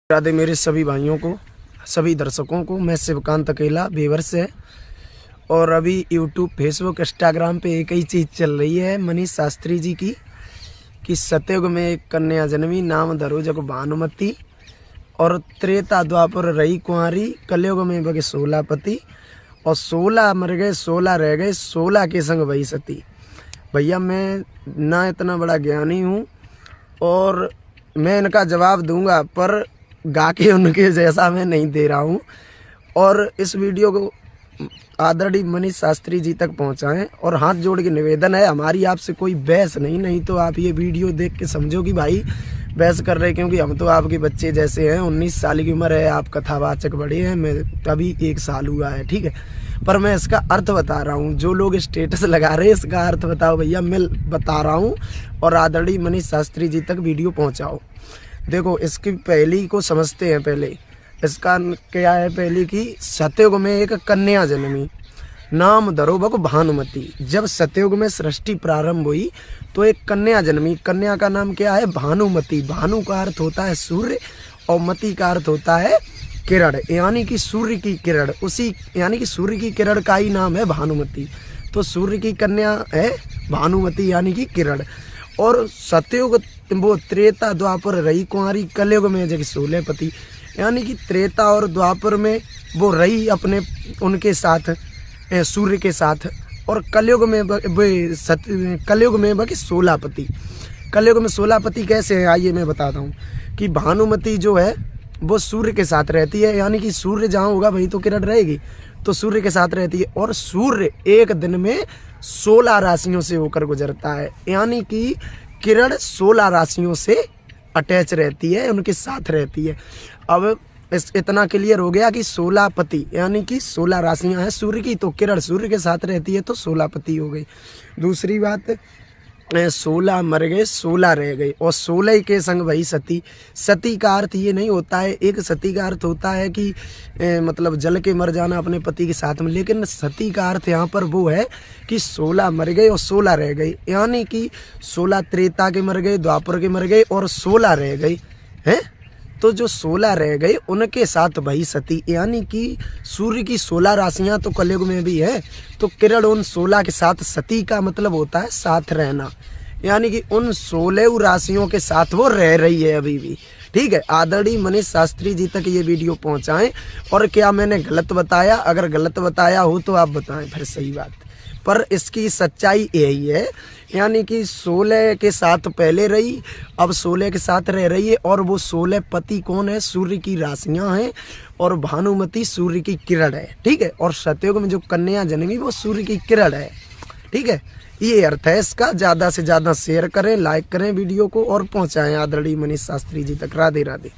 राधे मेरे सभी भाइयों को, सभी दर्शकों को। मैं शिवकांत अकेला बेवर से। और अभी यूट्यूब, फेसबुक, इंस्टाग्राम पे एक ही चीज़ चल रही है मनीष शास्त्री जी की कि सतयुग में एक कन्या जन्मी, नाम धरो जग भानुमती, और त्रेता द्वापर रही कुंवारी, कलयुग में बगे 16 पति, और 16 मर गए 16 रह गए, 16 के संग वही सती। भैया मैं ना इतना बड़ा ज्ञानी हूँ और मैं इनका जवाब दूंगा, पर गा के उनके जैसा मैं नहीं दे रहा हूँ। और इस वीडियो को आदरणीय मनीष शास्त्री जी तक पहुँचाएं। और हाथ जोड़ के निवेदन है, हमारी आपसे कोई बहस नहीं तो आप ये वीडियो देख के समझो कि भाई बहस कर रहे, क्योंकि हम तो आपके बच्चे जैसे हैं। 19 साल की उम्र है, आप कथावाचक बड़े हैं, मैं अभी 1 साल हुआ है, ठीक है। पर मैं इसका अर्थ बता रहा हूँ। जो लोग स्टेटस लगा रहे हैं इसका अर्थ बताओ भैया, मैं बता रहा हूँ। और आदरणीय मनीष शास्त्री जी तक वीडियो पहुँचाओ। देखो इसकी पहली को समझते हैं। पहले इसका क्या है, पहली की सतयुग में एक कन्या जन्मी, नाम धरो बग भानुमती। जब सतयुग में सृष्टि प्रारंभ हुई तो एक कन्या जन्मी। कन्या का नाम क्या है? भानुमती। भानु का अर्थ होता है सूर्य और मती का अर्थ होता है किरण, यानी कि सूर्य की किरण। उसी यानी कि सूर्य की किरण का ही नाम है भानुमती। तो सूर्य की कन्या है भानुमती यानी कि किरण। और सतयुग वो त्रेता द्वापर रही कुंवारी, कलयुग में जग 16 पति, यानी कि त्रेता और द्वापर में वो रही अपने उनके साथ, सूर्य के साथ। और कलयुग में कलयुग में बल्कि 16 पति। कलयुग में 16 पति कैसे हैं आइए मैं बताता हूँ। कि भानुमती जो है वो सूर्य के साथ रहती है, यानी कि सूर्य जहाँ होगा वहीं तो किरण रहेगी, तो सूर्य के साथ रहती है। और सूर्य एक दिन में 16 राशियों से होकर गुजरता है, यानी कि किरण 16 राशियों से अटैच रहती है, उनके साथ रहती है। अब इतना क्लियर हो गया कि 16 पति यानी कि 16 राशियां हैं सूर्य की, तो किरण सूर्य के साथ रहती है तो 16 पति हो गई। दूसरी बात, 16 मर गए 16 रह गए, और 16 के संग वही सती। सती का अर्थ ये नहीं होता है, एक सती का अर्थ होता है कि मतलब जल के मर जाना अपने पति के साथ में, लेकिन सती का अर्थ यहाँ पर वो है कि 16 मर गए और 16 रह गए, यानी कि 16 त्रेता के मर गए, द्वापर के मर गए और 16 रह गए हैं। तो जो 16 रह गए उनके साथ वही सती, यानी कि सूर्य की 16 राशियां तो कलयुग में भी है, तो किरण उन 16 के साथ सती का मतलब होता है साथ रहना, यानी कि उन 16 राशियों के साथ वो रह रही है अभी भी, ठीक है। आदरणीय मनीष शास्त्री जी तक ये वीडियो पहुंचाएं। और क्या मैंने गलत बताया? अगर गलत बताया हो तो आप बताएं फिर सही बात, पर इसकी सच्चाई यही है, यानी कि 16 के साथ पहले रही, अब 16 के साथ रह रही है। और वो 16 पति कौन है? सूर्य की राशियां हैं, और भानुमती सूर्य की किरण है, ठीक है। और सतयुग में जो कन्या जन्मी वो सूर्य की किरण है, ठीक है। ये अर्थ है इसका। ज़्यादा से ज़्यादा शेयर करें, लाइक करें वीडियो को और पहुँचाएँ आदरणीय मनीष शास्त्री जी तक। राधे राधे।